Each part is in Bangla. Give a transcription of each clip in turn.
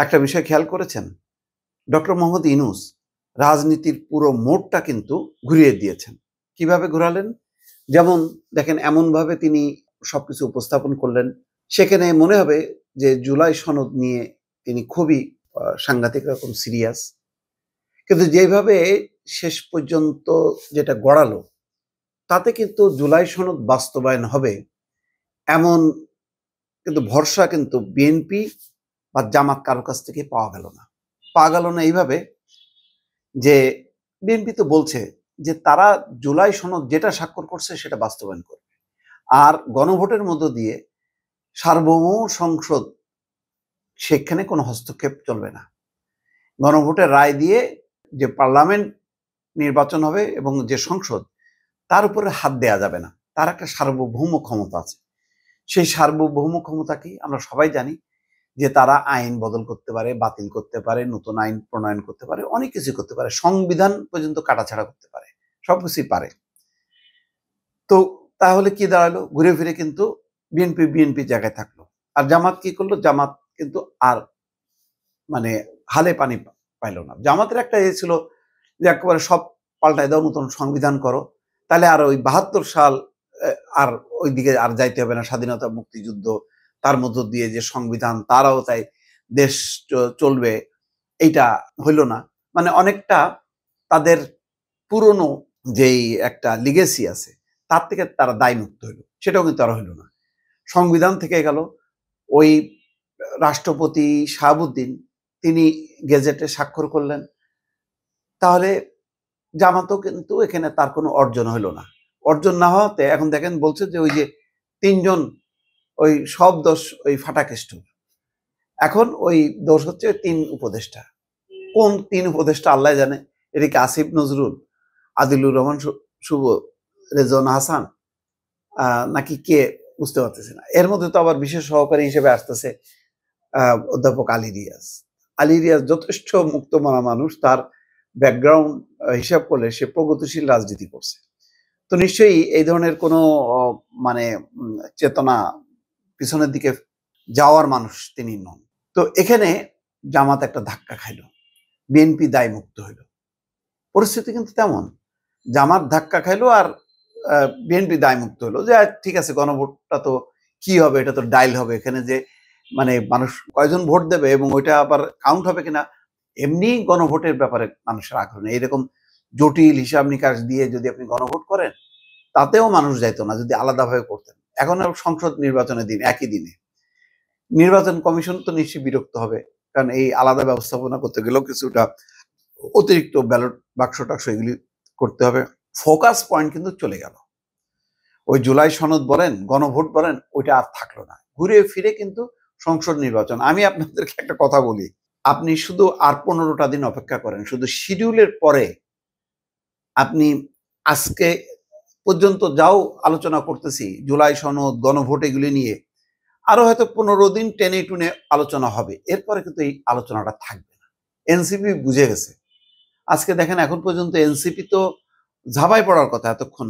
একটা বিষয় খেয়াল করেছেন, ডক্টর মোহাম্মদ ইউনূস রাজনীতির পুরো মোড়টা কিন্তু ঘুরিয়ে দিয়েছেন। কিভাবে ঘোরালেন? যেমন দেখেন, এমনভাবে তিনি সবকিছু উপস্থাপন করলেন, সেখানে মনে হবে যে জুলাই সনদ নিয়ে তিনি খুবই সাংঘাতিক রকম সিরিয়াস। কিন্তু যেভাবে শেষ পর্যন্ত যেটা গড়ালো, তাতে কিন্তু জুলাই সনদ বাস্তবায়ন হবে এমন কিন্তু ভরসা কিন্তু বিএনপি বা জামাত কারো কাছ থেকে পাওয়া গেল না এইভাবে যে বিএনপি তো বলছে যে তারা জুলাই সনদ যেটা স্বাক্ষর করছে সেটা বাস্তবায়ন করবে, আর গণভোটের মধ্য দিয়ে সার্বভৌম সংসদ, সেখানে কোনো হস্তক্ষেপ চলবে না। গণভোটের রায় দিয়ে যে পার্লামেন্ট নির্বাচন হবে এবং যে সংসদ, তার উপরে হাত দেয়া যাবে না। তার একটা সার্বভৌম ক্ষমতা আছে। সেই সার্বভৌম ক্ষমতা কি আমরা সবাই জানি, যে তারা আইন বদল করতে পারে, বাতিল করতে পারে, নতুন আইন প্রণয়ন করতে পারে, অনেক কিছু করতে পারে, সংবিধান পর্যন্ত কাটাছাড়া করতে পারে, সবকিছুই পারে। তো তাহলে কি দাঁড়ালো? ঘুরে ফিরে কিন্তু বিএনপি জায়গায় থাকলো। আর জামাত কি করলো? জামাত কিন্তু আর মানে হালে পানি পাইল না। জামাতের একটা ছিল যে একেবারে সব পাল্টায় দাও, নতুন সংবিধান করো, তাহলে আর ওই ৭২ সাল আর ওই দিকে আর যাইতে হবে না। স্বাধীনতা মুক্তিযুদ্ধ, তার মধ্য দিয়ে যে সংবিধান, তারাও তাই দেশ চলবে, এইটা হইল না। মানে অনেকটা তাদের পুরনো যেই একটা লিগেসি আছে, তার থেকে তারা দায়মুক্ত হইল, সেটাও কিন্তু আর হইল না। সংবিধান থেকে গেল। ওই রাষ্ট্রপতি শাহাবুদ্দিন তিনি গেজেটে স্বাক্ষর করলেন। তাহলে জামাতও কিন্তু এখানে তার কোনো অর্জন হইল না। অর্জন না হওয়াতে এখন দেখেন বলছে যে ওই যে ৩ জন ওই সব দোষ ওই ফাটাকেষ্টর। এখন ওই দোষ হচ্ছে ৩ উপদেষ্টা। কোন ৩ উপদেষ্টা আল্লাহ জানে। এদিকে আসিফ নজরুল, আদিলুর রহমান শুভ, রেজওয়ান হাসান, নাকি কে বুঝতে পারতেছে না। এর মধ্যে তো আবার বিশেষ সহকারী হিসেবে আসতেছে অধ্যাপক আলী রিয়াজ। আলী রিয়াজ যথেষ্ট মুক্তমনা মানুষ, তার ব্যাকগ্রাউন্ড হিসাব করলে সে প্রগতিশীল রাজনীতি করছে। তো নিশ্চয়ই এই ধরনের কোনো মানে চেতনা, পিছনের দিকে যাওয়ার মানুষ তিনি নন। তো এখানে জামাত একটা ধাক্কা খাইল, বিএনপি দায়মুক্ত হইল। পরিস্থিতি কিন্তু তেমন, জামাত ধাক্কা খাইলো আর বিএনপি দায়মুক্ত হলো। যে ঠিক আছে, গণভোটটা তো কি হবে, এটা তো ডাইল হবে, এখানে যে মানে মানুষ কয়জন ভোট দেবে এবং ওইটা আবার কাউন্ট হবে কিনা, এমনি গণভোটের ব্যাপারে মানুষের আগ্রহ নেই। এরকম জটিল হিসাব নিকাশ দিয়ে যদি আপনি গণভোট করেন, তাতেও মানুষ যাইতো না যদি আলাদাভাবে করতেন। এখন সংসদ নির্বাচনের দিন, একই দিনে নির্বাচন কমিশন তো নিশ্চয়ই বিরক্ত হবে, কারণ এই আলাদা ব্যবস্থাপনা করতে গেলেও কিছুটা অতিরিক্ত ব্যালট বাক্স টাক্স এগুলি করতে হবে। ফোকাস পয়েন্ট কিন্তু চলে গেল। ওই জুলাই সনদ বলেন, গণভোট বলেন, ওইটা আর থাকলো না। ঘুরে ফিরে কিন্তু সংসদ নির্বাচন। আমি আপনাদেরকে একটা কথা বলি, আপনি শুধু আর ১৫টা দিন অপেক্ষা করেন, শুধু শিডিউলের পরে আপনি আজকে পর্যন্ত যাও আলোচনা করতেছি জুলাই সনদ, গণভোট এগুলি নিয়ে, আরো হয়তো ১৫ দিন টেনে টুনে আলোচনা হবে, এরপরে কিন্তু এই আলোচনাটা থাকবে না। এনসিপি বুঝে গেছে। আজকে দেখেন, এখন পর্যন্ত এনসিপি তো ঝাঁপাই পড়ার কথা এতক্ষণ।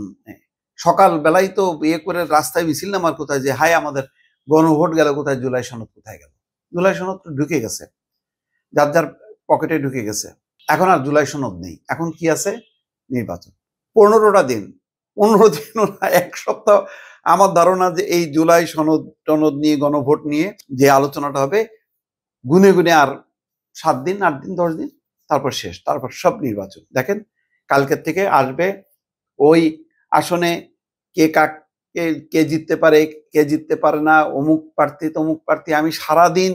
সকাল বেলায় তো ইয়ে করে রাস্তায় মিছিল নামার কোথায়, যে হাই আমাদের গণভোট গেল কোথায়, জুলাই সনদ কোথায় গেল। জুলাই সনদ তো ঢুকে গেছে, যার যার পকেটে ঢুকে গেছে। এখন আর জুলাই সনদ নেই, এখন কি আছে? নির্বাচন। ১৫টা দিন, ১৫ দিন না, ১ সপ্তাহ। আমার ধারণা যে এই জুলাই সনদ টনদ নিয়ে, গণভোট নিয়ে যে আলোচনাটা হবে, গুনে গুনে আর ৭ দিন, ৮ দিন, ১০ দিন, তারপর শেষ, তারপর সব নির্বাচন। দেখেন কালকের থেকে আসবে ওই আসনে কে জিততে পারে, কে জিততে পারে না, অমুক প্রার্থী তমুক প্রার্থী। আমি সারাদিন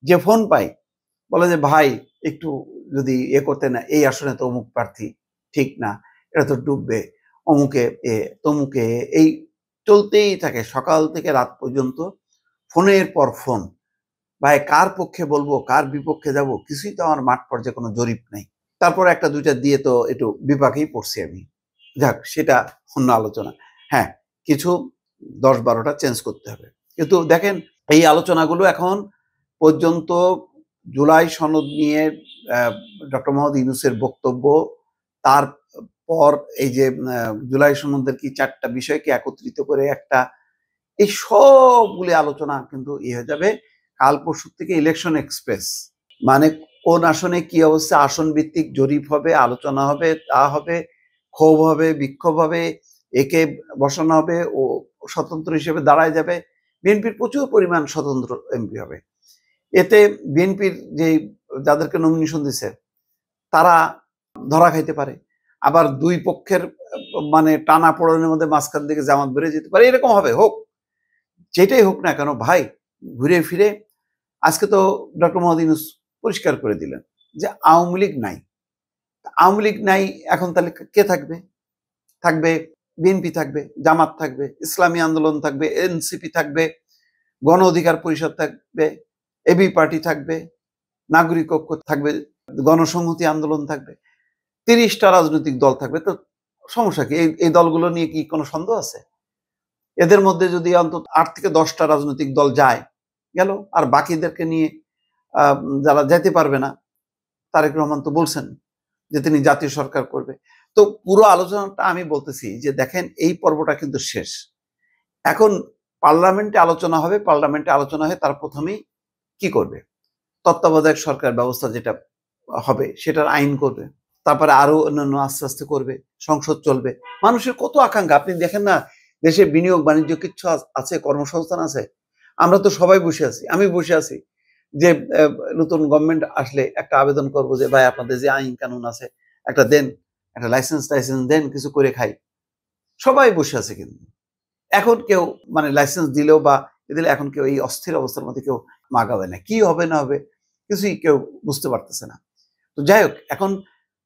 যে ফোন পাই, বলে যে ভাই একটু যদি করতে না, এই আসনে তো অমুক প্রার্থী ঠিক না, এটা তো ডুববে, অমুকে তমুকে, এই চলতেই থাকে সকাল থেকে রাত পর্যন্ত, ফোনের পর ফোন। ভাই কার পক্ষে বলবো, কার বিপক্ষে যাব, কিছুই তো আমার মাঠ পর্যায়ে কোনো জরিপ নেই। তারপর একটা দুইটা দিয়ে তো একটু বিপাকেই পড়ছি আমি। যাক, সেটা অন্য আলোচনা। হ্যাঁ, কিছু ১০-১২টা চেঞ্জ করতে হবে। কিন্তু দেখেন এই আলোচনাগুলো এখন পর্যন্ত, জুলাই সনদ নিয়ে ডক্টর মোহাম্মদ ইউনূসের বক্তব্য, তারপর এই যে জুলাই সনদের কি ৪টা বিষয়কে একত্রিত করে একটা, এই সবগুলি আলোচনা কিন্তু হয়ে যাবে। কাল পরশু থেকে ইলেকশন এক্সপ্রেস, মানে কোন আসনে কি অবস্থা, আসন ভিত্তিক জরিপ হবে, আলোচনা হবে, তা হবে, ক্ষোভ হবে, বিক্ষোভ হবে, একে বসানো হবে, ও স্বতন্ত্র হিসেবে দাঁড়ায় যাবে। বিএনপির প্রচুর পরিমাণ স্বতন্ত্র এমপি হবে। এতে বিএনপির যে যাদেরকে নমিনেশন দিছে তারা ধরা খাইতে পারে, আবার দুই পক্ষের মানে টানা পোড়েনের মধ্যে মাঝখান থেকে জামাত বেড়ে যেতে পারে, এরকম হবে। হোক, যেটাই হোক না কেন ভাই, ঘুরে ফিরে আজকে তো ডক্টর মোহাম্মদ ইউনূস পরিষ্কার করে দিলেন যে আওয়ামী লীগ নাই। আওয়ামী লীগ নাই, এখন তাহলে কে থাকবে? থাকবে বিএনপি, থাকবে জামাত, থাকবে ইসলামী আন্দোলন, থাকবে এনসিপি, থাকবে গণ অধিকার পরিষদ, থাকবে এবি পার্টি, থাকবে নাগরিক ঐক্য, থাকবে গণসংহতি আন্দোলন, থাকবে 30টা রাজনৈতিক দল থাকবে। তো সমস্যা কি? এই দলগুলো নিয়ে কি কোনো সন্দেহ আছে? এদের মধ্যে যদি অন্তত 8 থেকে 10টা রাজনৈতিক দল যায়, গেল। আর বাকিদেরকে নিয়ে যারা যেতে পারবে না, তারেক রহমান তো বলছেন যে তিনি জাতীয় সরকার করবে। তো পুরো আলোচনাটা আমি বলতেছি যে দেখেন, এই পর্বটা কিন্তু শেষ। এখন পার্লামেন্টে আলোচনা হবে, পার্লামেন্টে আলোচনা হয়ে তার প্রথমেই কি করবে? তত্ত্বাবধায়ক সরকার ব্যবস্থা যেটা হবে সেটার আইন করবে, তারপরে আরো অন্যান্য আস্তে আস্তে করবে, সংসদ চলবে। মানুষের কত আকাঙ্ক্ষা, আপনি দেখেন না, দেশে বিনিয়োগ বাণিজ্য কিচ্ছু আছে, কর্মসংস্থান আছে? আমরা তো সবাই বসে আছি, আমি বসে আছি যে নতুন গভর্নমেন্ট আসলে একটা আবেদন করবো যে ভাই আপনাদের যে আইন কানুন আছে একটা দেন, একটা লাইসেন্স টাইসেন্স দেন, কিছু করে খাই। সবাই বসে আছে, কিন্তু এখন কেউ মানে লাইসেন্স দিলেও বা দিলে এখন কেউ এই অস্থির অবস্থার মধ্যে কেউ মাগাবে না, কি হবে না হবে কিছুই কেউ বুঝতে পারতেছে না। তো যাই হোক, এখন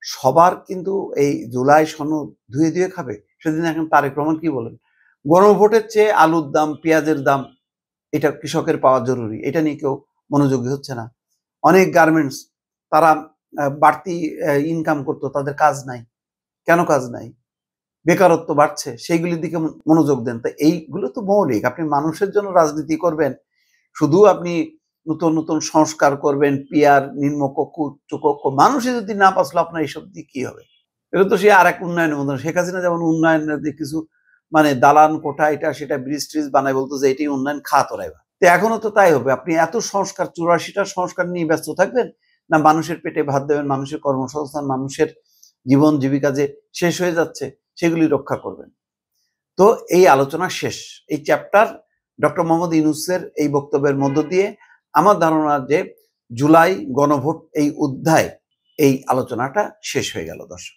সবার কিন্তু এই জুলাই সনদ ধুয়ে ধুয়ে খাবে। সেদিন এখন তারেক রহমান কি বলেন, গণভোটের চেয়ে আলুর দাম, পেঁয়াজের দাম এটা কৃষকের পাওয়া জরুরি, এটা নিয়ে কেউ মনোযোগী হচ্ছে না। অনেক গার্মেন্টস তারা বাড়তি ইনকাম করতো, তাদের কাজ নাই। কেন কাজ নাই? বেকারত্ব বাড়ছে, সেইগুলির দিকে মনোযোগ দেন। তা এইগুলো তো মৌলিক। আপনি মানুষের জন্য রাজনীতি করবেন, শুধু আপনি নতুন নতুন সংস্কার করবেন, পিয়ার, নিম্নকক্ষ, উচ্চকক্ষ, মানুষই যদি না বাঁচলো আপনার এইসব দিয়ে কি হবে? এটা তো সে আর এক উন্নয়নের মতন। শেখ হাসিনা যেমন উন্নয়নের দিয়ে কিছু মানে দালান কোঠা, এটা সেটা ব্রিজ ট্রিজ বানায়, বলতো যে এটাই উন্নয়ন, খা তোরাইবা। তো এখনো তো তাই হবে। আপনি এত সংস্কার, 84টা সংস্কার নিয়ে ব্যস্ত থাকবেন, না মানুষের পেটে ভাত দেবেন, মানুষের কর্মসংস্থান, মানুষের জীবন জীবিকা যে শেষ হয়ে যাচ্ছে সেগুলি রক্ষা করবেন। তো এই আলোচনা শেষ, এই চ্যাপ্টার ডক্টর মোহাম্মদ ইউনূসের এই বক্তব্যের মধ্য দিয়ে আমার ধারণা যে জুলাই গণভোট এই অধ্যায়, এই আলোচনাটা শেষ হয়ে গেল দর্শক।